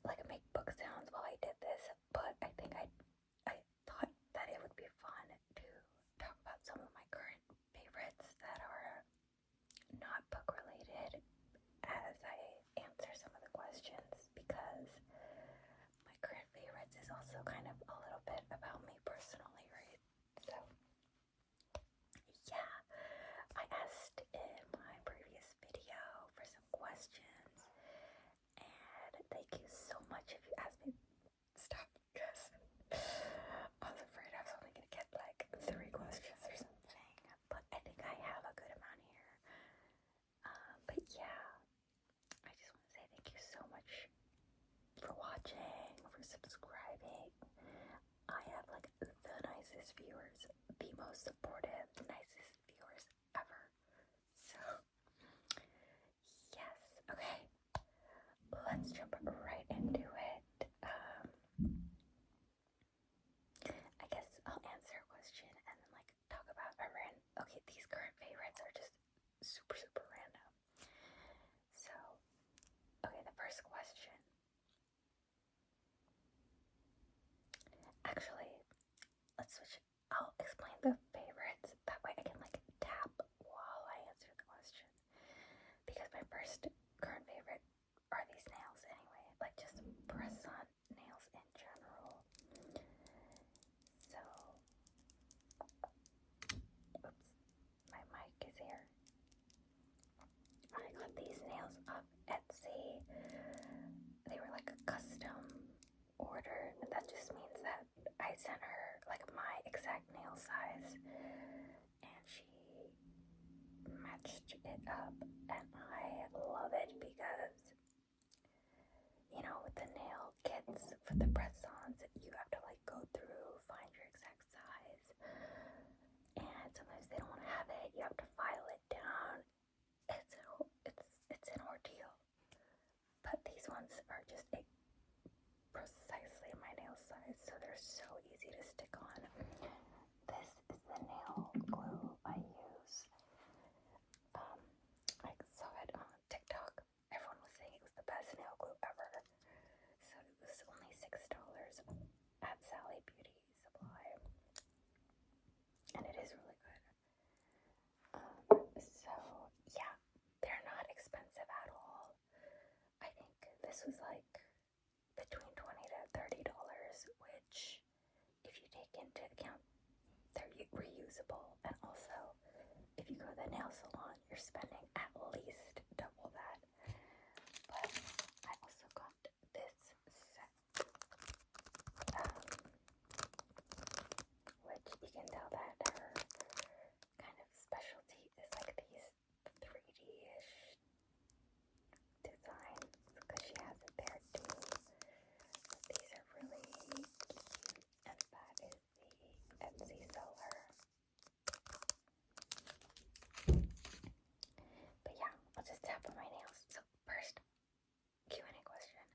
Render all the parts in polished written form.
like make book sounds while I did this, but I think I thought that it would be fun to talk about some of my current favorites that are not book related as I answer some of the questions, because my current favorites is also kind of a little bit about me personally, right? So yeah, I asked in my previous video for some questions, and thank you so much if you asked me. Stop, because I was afraid I was only going to get like 3 questions or something, but I think I have a good amount here. But yeah, I just want to say thank you so much for watching, for subscribing. I have like the nicest viewers, the most supportive, nicest viewers ever. So yes, okay, let's jump right into it. I guess I'll answer a question and then like talk about a okay, these current favorites are just super random. So, okay, the first question. Actually, let's switch. I'll explain the favorites. That way I can like tap while I answer the question. Because my first current favorite are these nails anyway. Like just press-on nails in general. So, oops, my mic is here. I got these nails off Etsy. They were like a custom order, and that just means that I sent her like my exact nail size, and she matched it up, and I love it because, you know, with the nail kits for the press-ons, you have to like go through, find your exact size, and sometimes they don't want to have it. You have to file it down. It's an ordeal. But these ones are just precisely my nail size, so they're so easy to stick on. This is the nail glue I use. I saw it on TikTok. Everyone was saying it was the best nail glue ever. So it was only $6 at Sally Beauty Supply. And it is really good. So yeah, they're not expensive at all. I think this was like between $20 to $30, which, if you take into account they're reusable, and also if you go to the nail salon, you're spending at least double that. But I also got this set, which you can tell that her kind of specialty is like these 3D-ish designs, because she has it there too. These are really cute, and that is the Etsy seller. But yeah, I'll just tap on my nails. So first, Q&A question.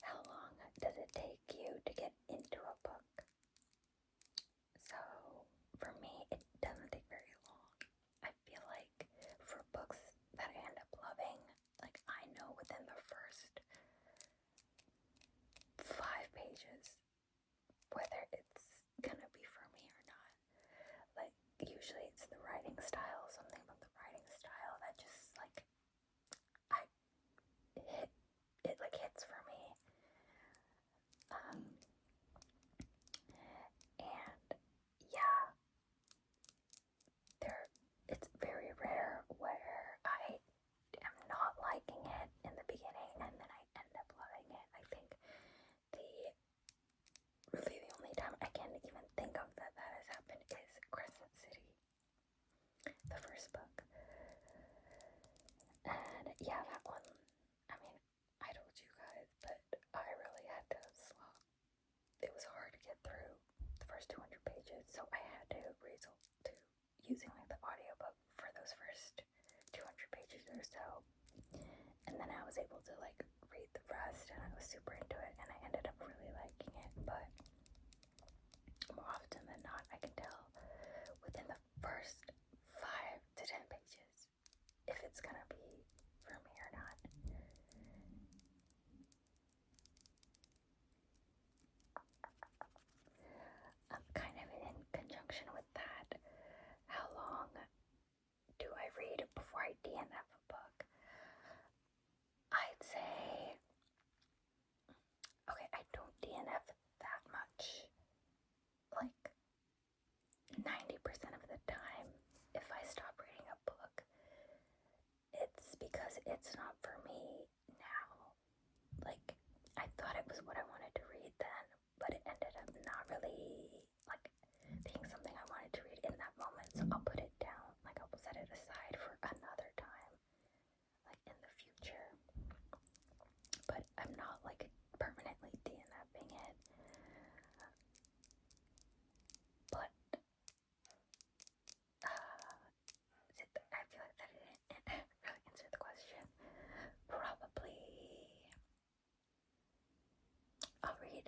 How long does it take you to get into a book? So for me, it doesn't take very long. I feel like for books that I end up loving, like I know within the first 5 pages whether it's gonna be for me or not. Like usually it's the writing style, something about the writing style that just like it like hits for me. And yeah, it's very rare where I am not liking it in the beginning and then I end up loving it. I think really the only time I can even think of that has happened is Crescent City, the first book. And yeah, that one, I mean, I told you guys, but I really had to slog. It was hard to get through the first 200 pages, so I had to resort to using like the audiobook for those first 200 pages or so. And then I was able to like read the rest, and I was super into it, and I ended up really liking it. But more often than not, I can tell within the first 5 to 10 pages if it's gonna be for me or not. just not for me now. Like, I thought it was what I wanted to read then, but it ended up not really, like, being something I wanted to read in that moment, so I'll put it down. Like, I'll set it aside for another time, like, in the future. But I'm not, like, permanently DNFing it. But, I feel like that didn't really answer the question. Probably, I'll read,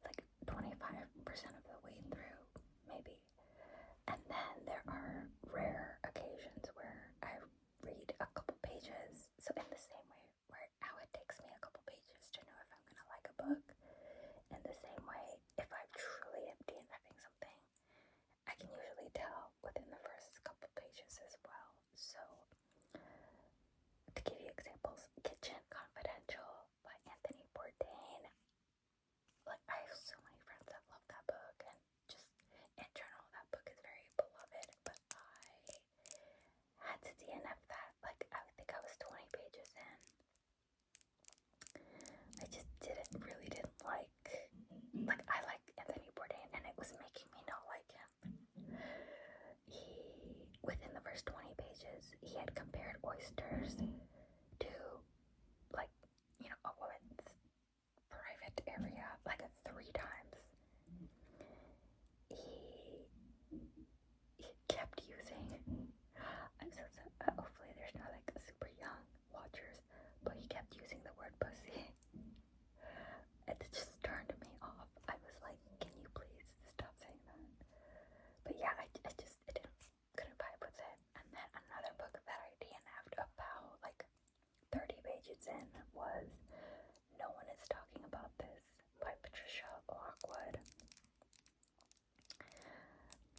like, 25% of the way through, maybe. And then there are rare occasions where I read a couple pages. So in the same way where how it takes me a couple pages to know if I'm gonna like a book, in the same way, if I truly am DNFing something, I can usually tell within the first couple pages as well. So to give you examples, Kitchen Confidential by Anthony Bourdain. Like, I have so many friends that love that book, and just in general, that book is very beloved, but I had to DNF that. Like, I think I was 20 pages in. I just didn't like, I like Anthony Bourdain, and it was making me not like him. Within the first 20 pages, he had compared oysters to, like, a woman's private area, like, 3 times. He kept using, I'm so sorry, hopefully there's no, like, super young watchers, but he kept using the word pussy. It just turned me off. I was like, can you please stop saying that? But yeah, I couldn't vibe with it. And then another book that I DNF'd about, like, 30 pages in was No One Is Talking About This by Patricia Lockwood.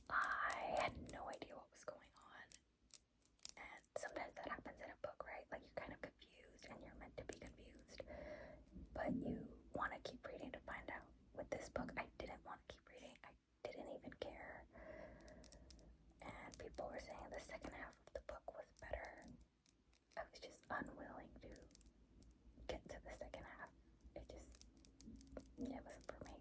I had no idea what was going on, and sometimes that happens in a book, right? Like, you're kind of confused, and you're meant to be confused, but you want to keep reading to find out. With this book, I didn't want to keep reading. I didn't even care, and people were saying the second half of the book was better. I was just unwilling to get to the second half. It wasn't for me.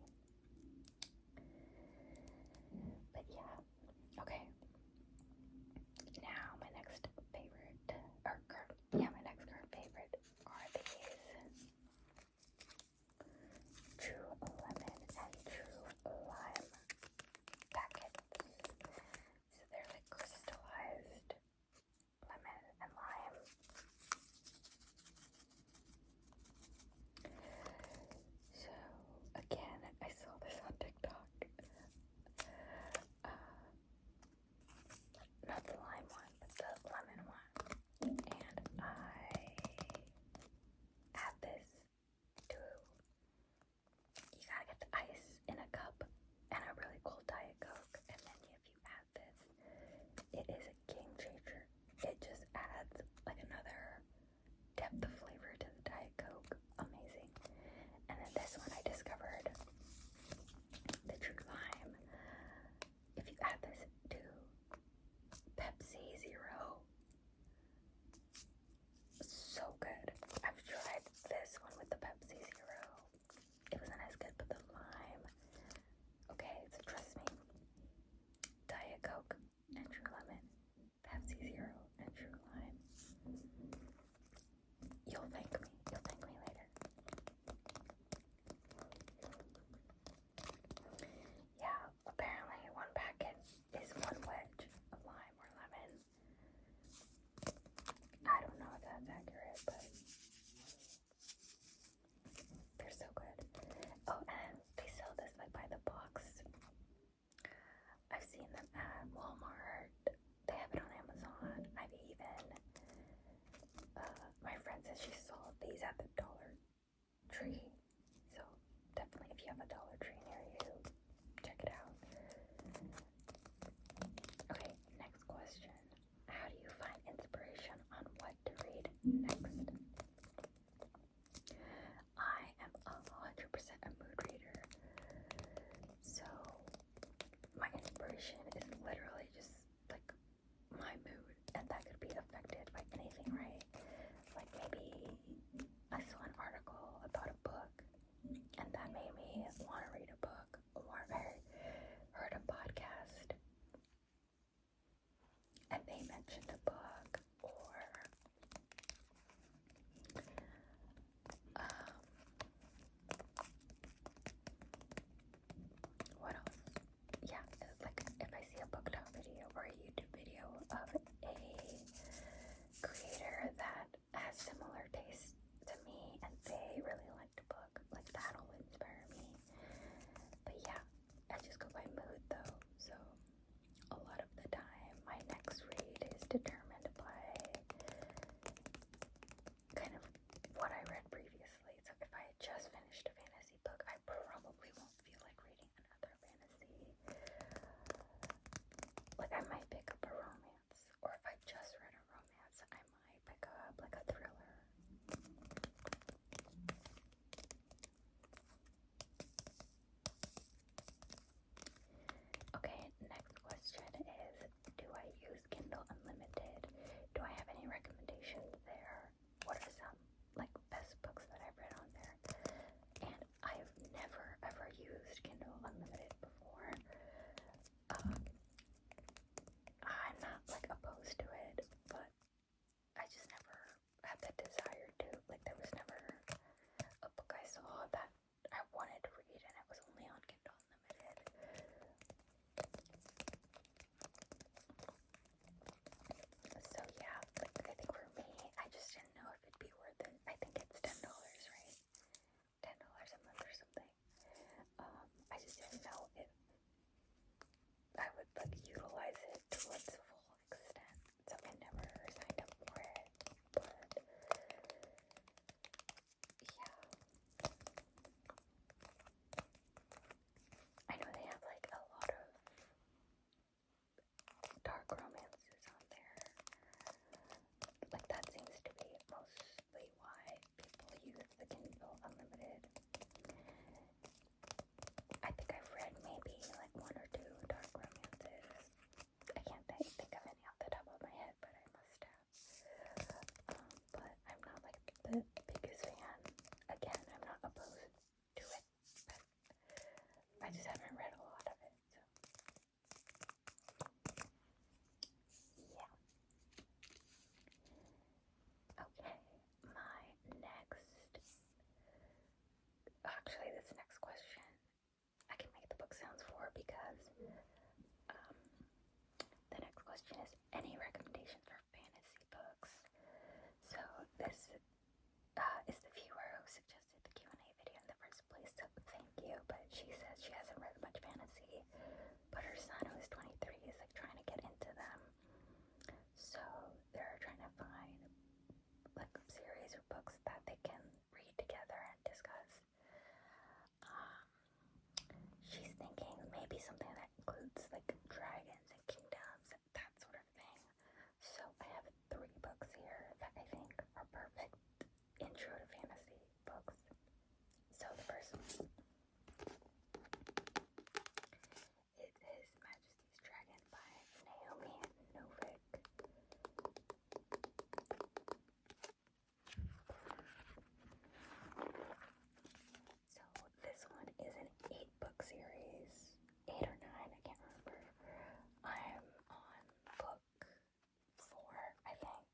any recommendations for fantasy books. So this is the viewer who suggested the Q&A video in the first place, so thank you. But she says she hasn't read much fantasy, but her son, who is 23, is like trying to get into them. So they're trying to find like series or books that they can read together and discuss. She's thinking maybe something that includes like dragons and kingdoms, that sort of thing. So I have 3 books here that I think are perfect intro to fantasy books. So the first one is His Majesty's Dragon by Naomi Novik. So this one is an 8-book series, 8 or 9, I can't remember. I'm on book 4, I think.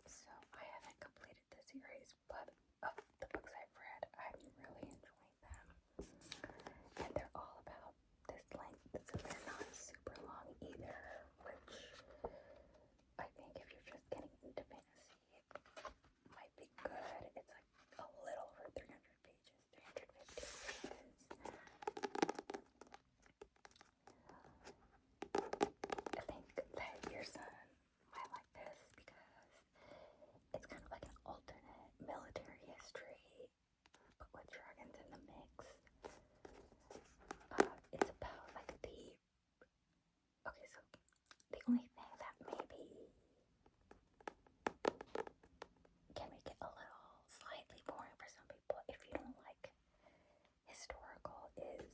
So I haven't completed the series, but of the books I've read, I'm really enjoying them. And they're all about this length, so they're not super long either, which I think if you're just getting into fantasy, might be good. It's like a little over 300 pages, 350 pages. I think that your son might like this because it's kind of like an alternate military history, but with dragons in the mix. It's about like okay, so the only thing that maybe can make it a little slightly boring for some people if you don't like historical is,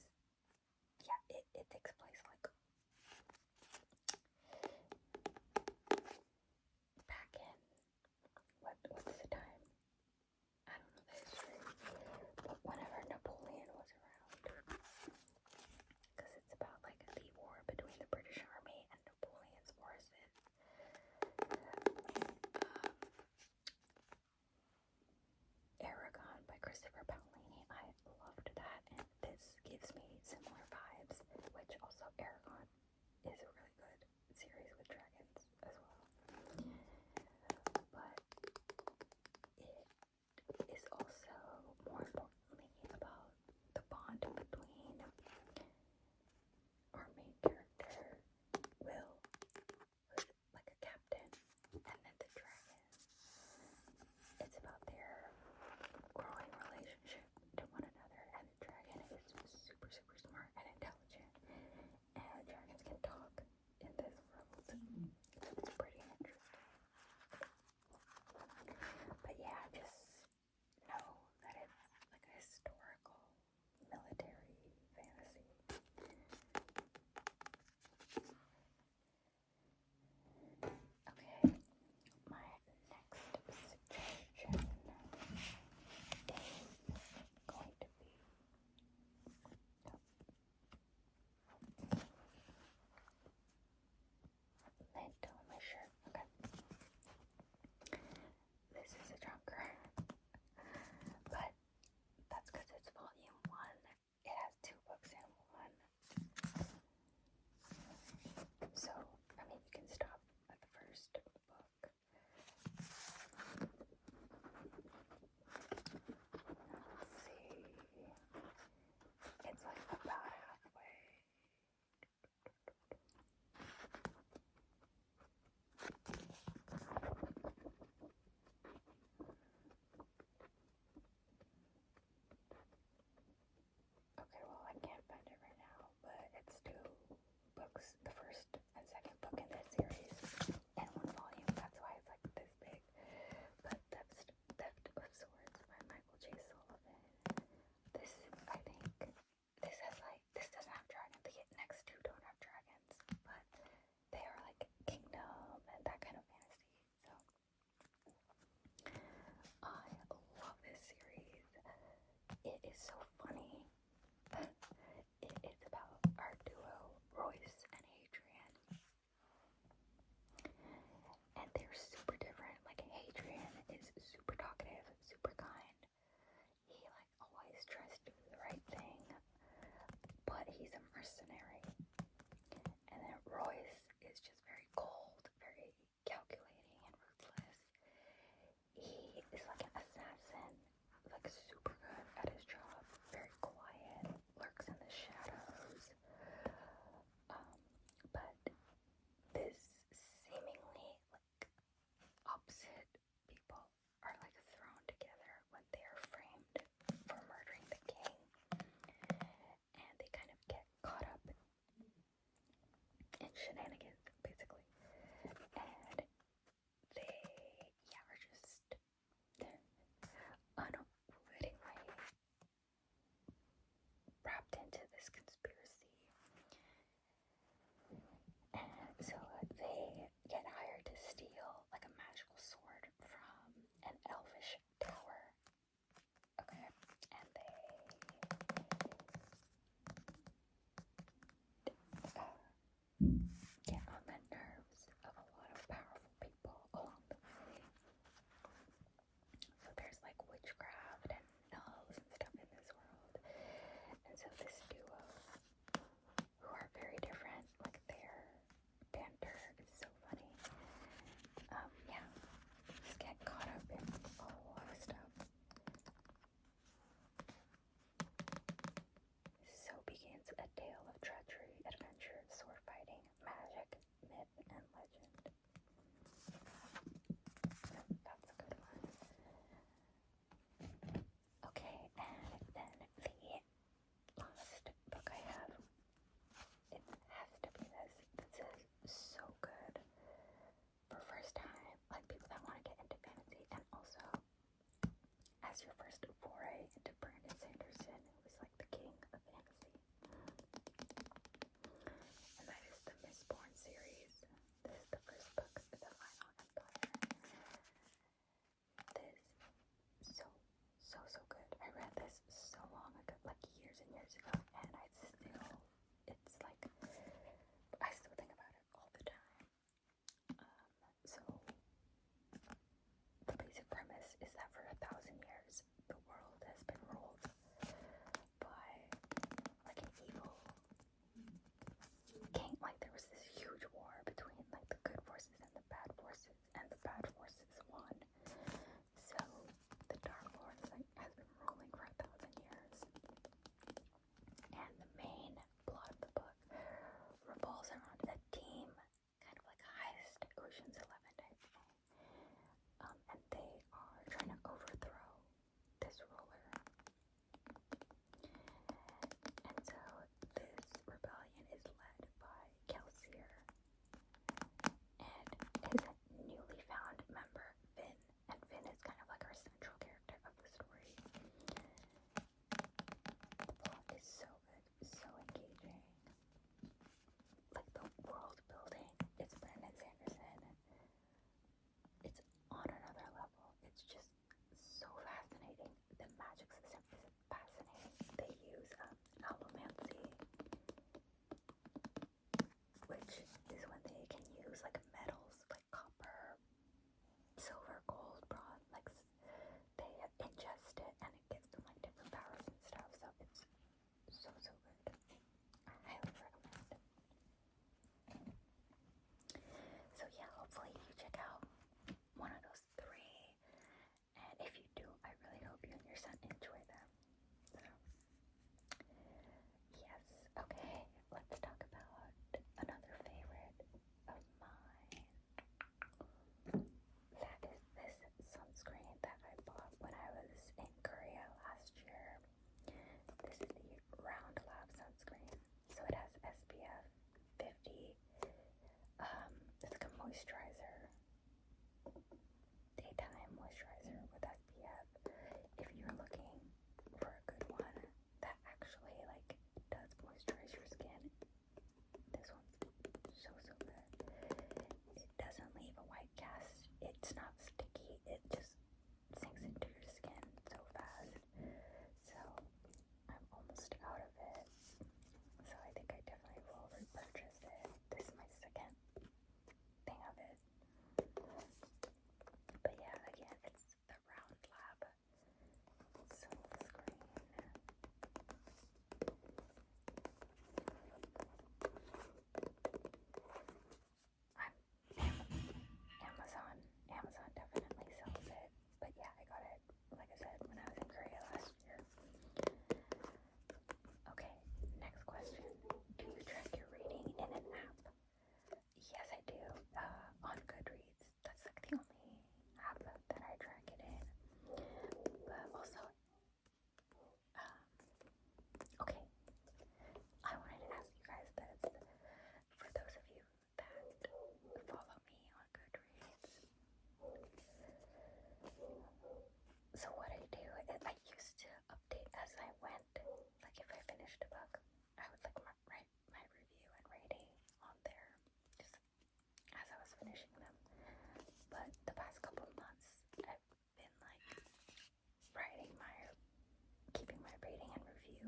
yeah, it takes place like back in, what's the time? I don't know the history, but whenever Napoleon was around, because it's about like the war between the British Army and Napoleon's forces. Aragon by Christopher Paolini. I loved that, and this gives me similar vibes, which also Aragon is a really good series with dragons as well. But it is also, more importantly, about the bond between our main character, Will, who's like a captain, and then the dragon. It's about their growing relationship to one another, and the dragon is super, super smart and intelligent, and dragons can talk in this world. It's pretty interesting. But yeah, just know that it's like a historical military fantasy. Okay, my next suggestion is going to be lint on my shirt. Okay. This is a chunker, but that's because it's volume 1. It has 2 books in one. So, I mean, you can stop at the first book. Let's see. It's like about halfway. Okay, well, I can't find it right now, but it's 2 books, the first and second book in this series, in 1 volume. That's why it's like this big. But Theft of Swords by Michael J. Sullivan. This, I think, this doesn't have dragons. The next 2 don't have dragons, but they are like kingdom and that kind of fantasy. So I love this series. It is so funny. It's about our duo, Royce and Hadrian. And they're super different. Like, Hadrian is super talkative, super kind. He like always tries to do the right thing, but he's a mercenary. And then Royce is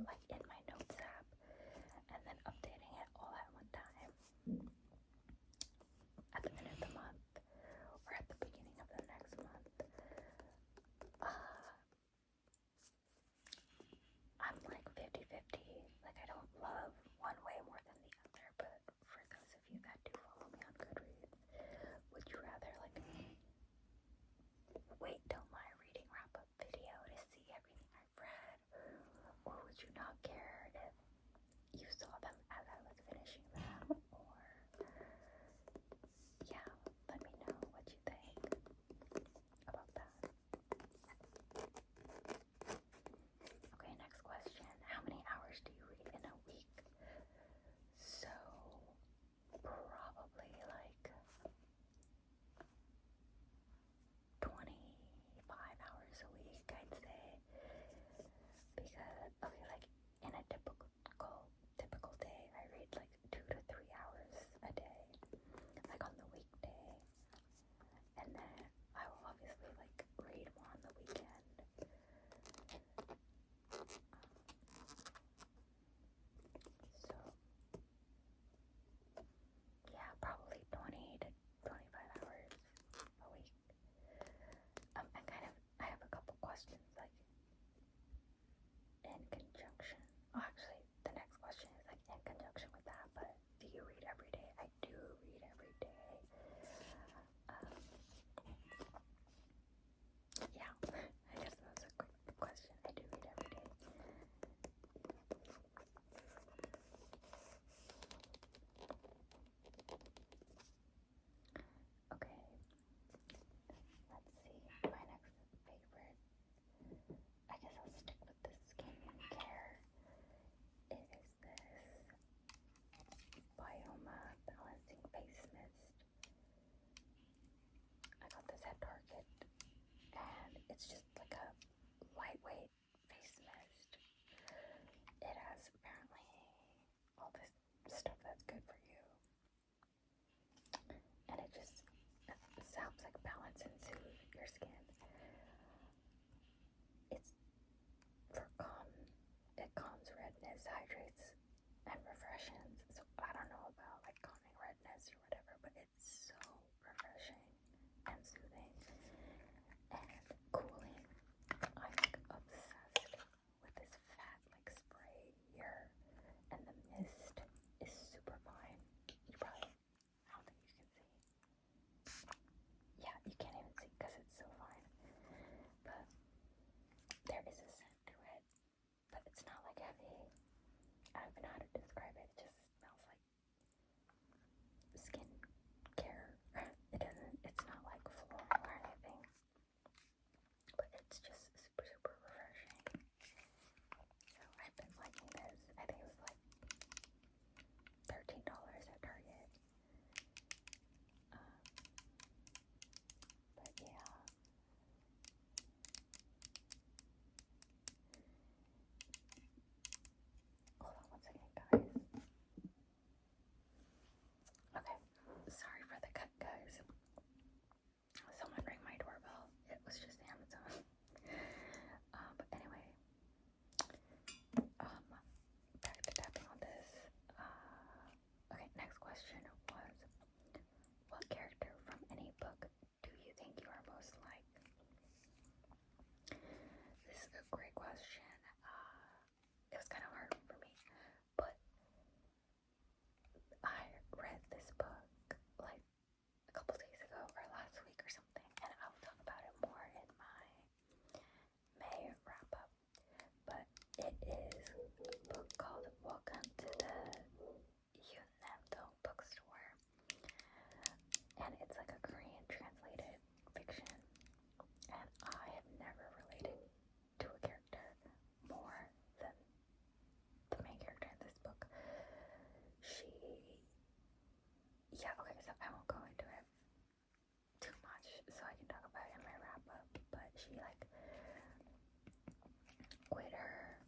like in my notes app and then updating it all at one time at the end of the month or at the beginning of the next month. I'm like 50-50. Like, I don't love one way more than the other, but for those of you that do follow me on Goodreads, would you rather like wait till my reading wrap-up video to see everything I've read, or would you not care if you saw them as I was finishing them? Or yeah, let me know what you think about that. Okay, next question. How many hours do you read in a week? So probably like 25 hours a week, I'd say, because okay, like in a typical day, I read like 2 to 3 hours a day, like on the weekday, and then I will obviously like read more on the weekend. So yeah, probably 20 to 25 hours a week. I have a couple questions like in conjunction. Oh, actually, the next question is like in conjunction with that, but do you read every day? I do read every day. Yeah, I guess that was a quick question. I do read every day. Okay, let's see. My next favorite, I guess I'll stick with the skincare. It is this Bioma Balancing Face Mist. I got this at Target, and it's just like a lightweight face mist. It has apparently all this stuff that's good for you, and it just helps like balance and soothe your skin. It's it calms redness, hydrates, and refreshes. So I don't know about like calming redness or whatever, but it's so refreshing and soothing and cooling. I'm like obsessed with this fat like spray here, and the mist is super fine. You probably, I don't think you can see. Yeah, you can't even see because it's so fine. But there is a scent to it, but it's not like heavy. I don't even know how to describe it. It just smells like skin care. It's not like floral or anything, but it's just super refreshing. So I've been liking this. I think it was like $13 at Target. But yeah. Hold on one second, guys. Okay, sorry for the cut, guys. Someone rang my doorbell. It was just Amazon. But anyway, back to tapping on this. Okay, next question was, what character from any book do you think you are most like? This is a great question. It was kind of hard for me, but I read this book like a couple days ago or last week or something, and I will talk about it more in my May wrap up. But it is a book called Welcome to the Enamel Bookstore, and it's like a Korean translated fiction, and I have never related to a character more than the main character in this book. Okay, so I won't go into it too much so I can talk about it in my wrap up, but she like quit her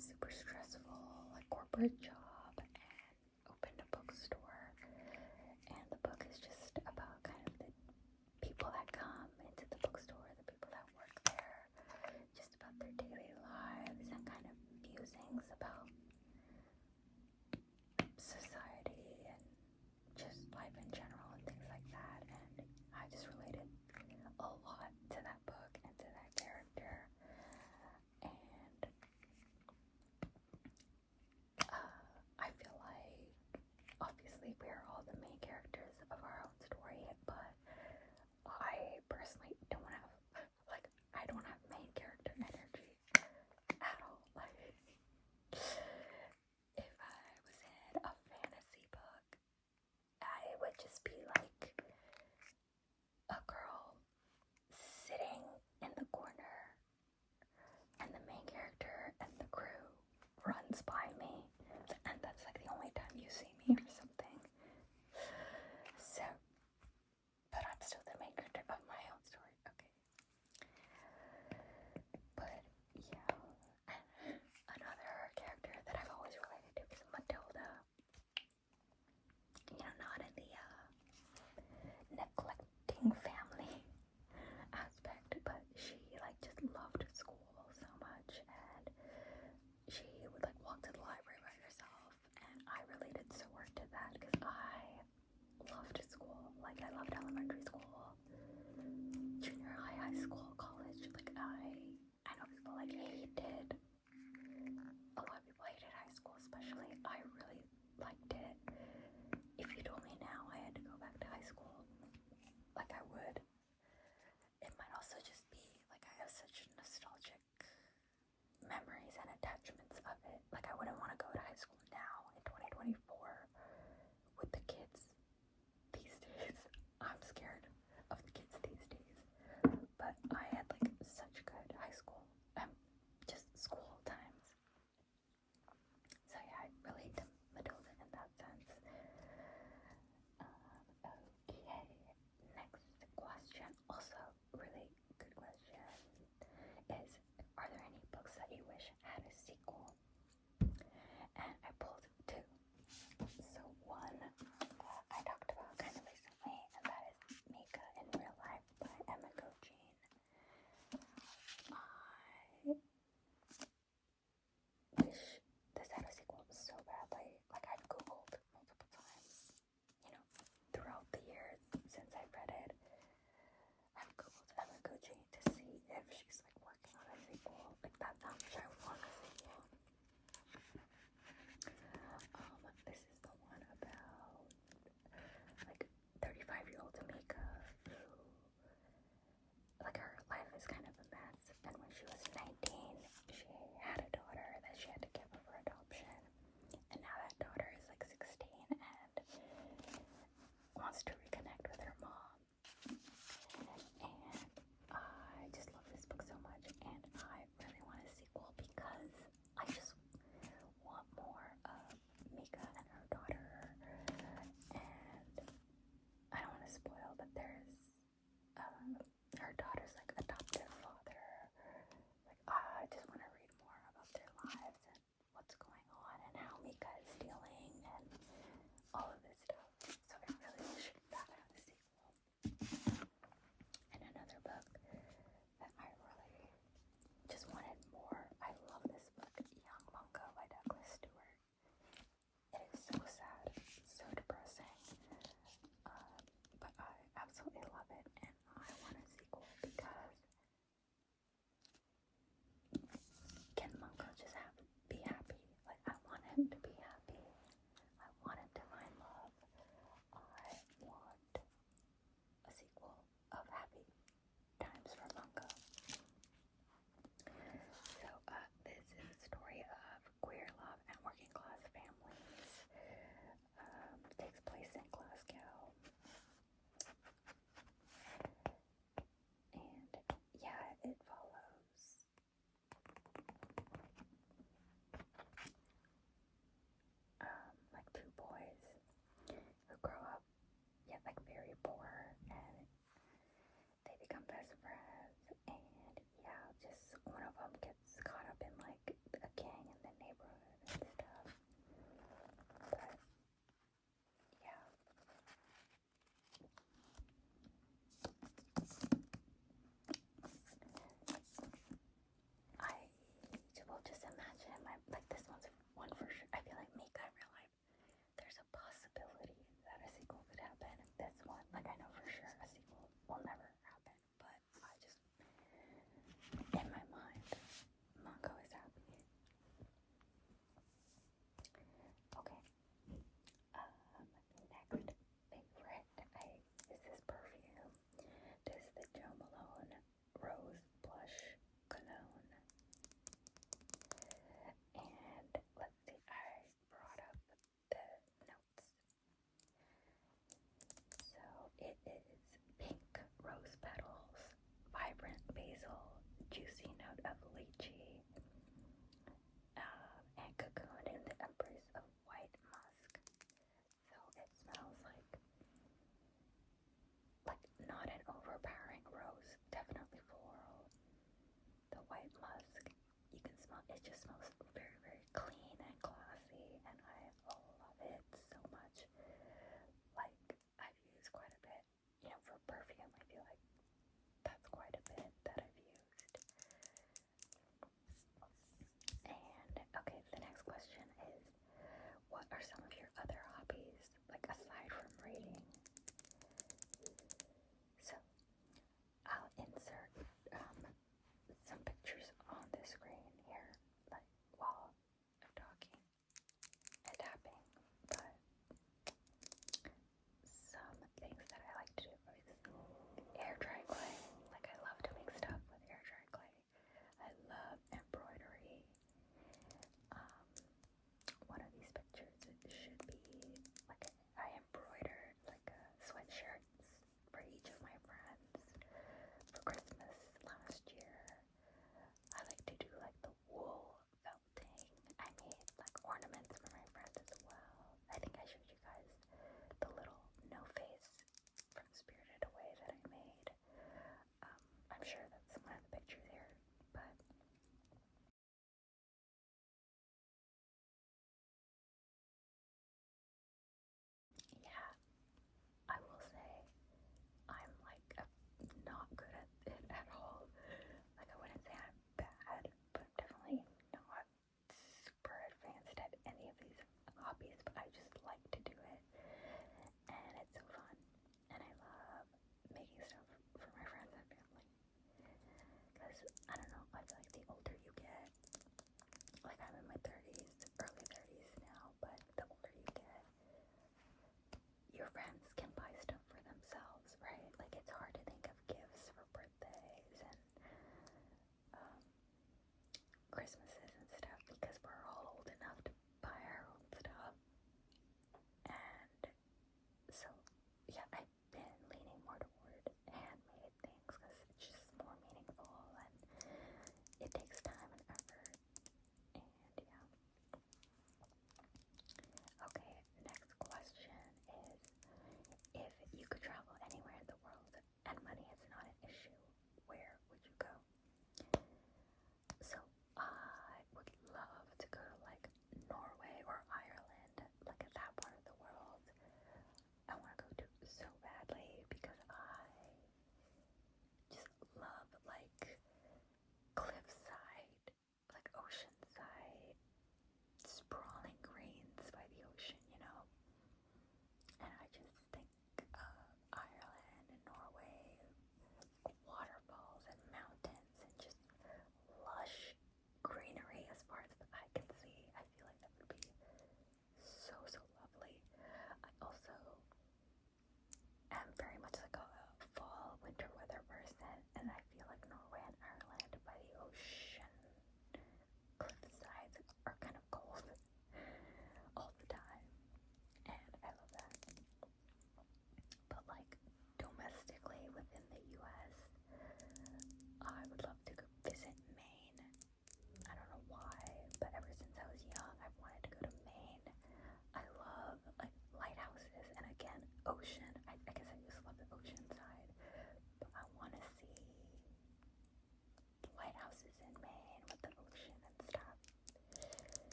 super stressful like corporate job and opened a bookstore, and the book is just about kind of the people that come into the bookstore, the people that work there, just about their daily lives, and kind of fusing Like, I loved elementary school, junior high, high school, college. Like, I know people like hated, a lot of people hated high school especially. I really liked it. If you told me now I had to go back to high school, like, I would. It might also just be like I have such nostalgic memories and attachments of it. Like, I wouldn't want to go to high school now in 2024 with the kids these days. I'm scared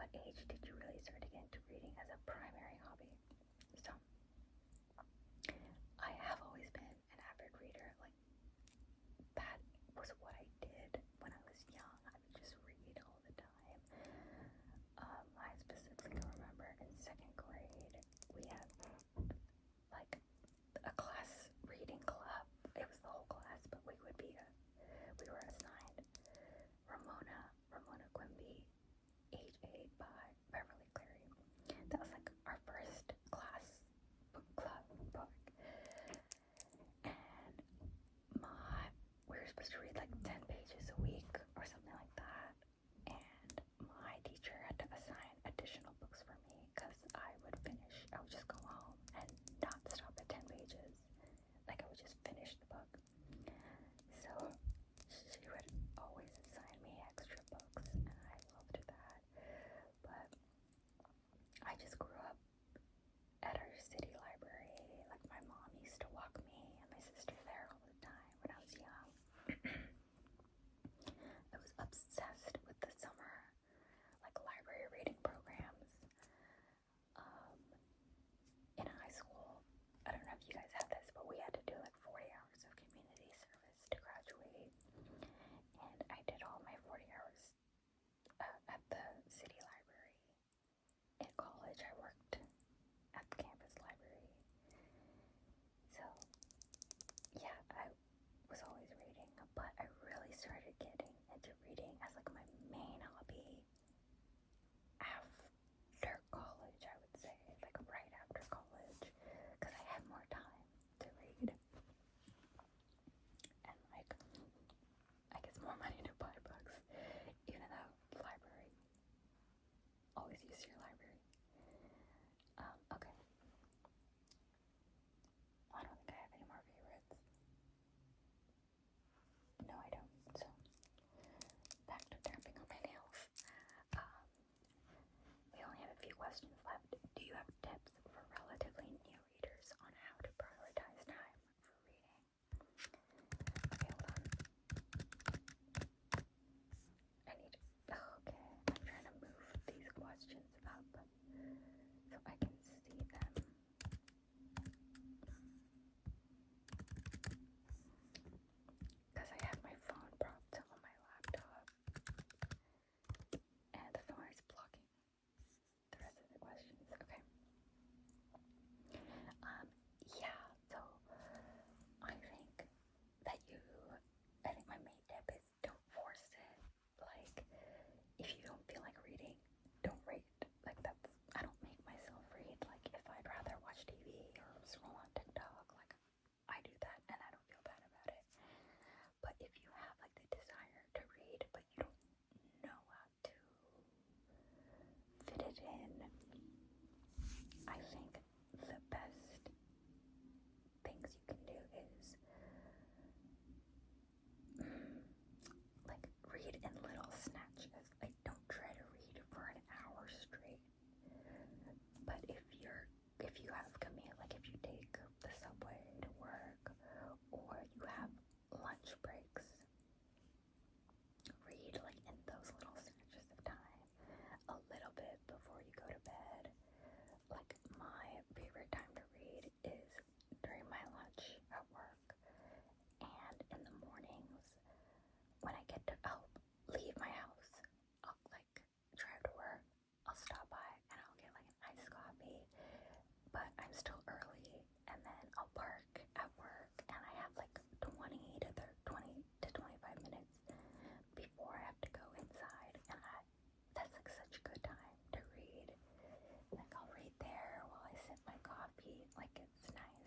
what age did you really start to get into reading as a primary hobby? So, I have always been an avid reader. Like, that was what I did when I was young. I would just read all the time. I specifically remember in second grade, we had like a class reading club. It was the whole class, but we were assigned Ramona Quimby, Age 8 by Beverly Cleary. That was like our first class book club book. And we were supposed to read like 10 pages a week or something like that. And my teacher had to assign additional books for me because I would just go home and not stop at 10 pages. Like, I would just finish the book. So she would always assign me extra books, and I loved that. But I just grew up at our city library. Like, my mom used to walk me and my sister there all the time when I was young. I was obsessed with the summer, like, library reading programs. In high school, I don't know if you guys had this, but we had to do like 40 hours of community service to graduate. And I did all my 40 hours at the city library. In college, I worked at the campus library. So, yeah, I was always reading, but I really started getting into reading as like my main hobby after college, I would say, like right after college, because I had more time to read, and like, I guess more money to buy books, even though the library, always use your library. Okay. I don't think I have any more favorites. No, I don't. So, back to tapping on my nails. We only have a few questions left. Do you have tips for relatively new readers on how to prioritize time for reading? Okay, hold on. Okay, I'm trying to move these questions up so I can see them. Because I have my phone propped on my laptop, and the phone is blocking the rest of the questions. Okay. Yeah, so I think my main tip is don't force it. Like, if you don't feel like reading, don't read. Like, I don't make myself read. Like, if I'd rather watch TV or scroll on TikTok, like, I do that and I don't feel bad about it. But if you have like the desire to read, but you don't know how to fit it in, I think the best things you can do is like read in little snatches. Like, don't try to read for an hour straight. But if you have commute, like if you take the subway to work or you have lunch breaks, read like in those little snatches of time a little bit before you go to bed. Like, my favorite time to read is during my lunch at work, and in the mornings when I'll leave my house, I'll like drive to work, I'll stop by and I'll get like an iced coffee, but I'm still early, and then I'll park at work, and I have like 20 to 25 minutes before I have to go inside, and that's like such a good time to read. Like, I'll read there while I sip my coffee. Like, it's nice.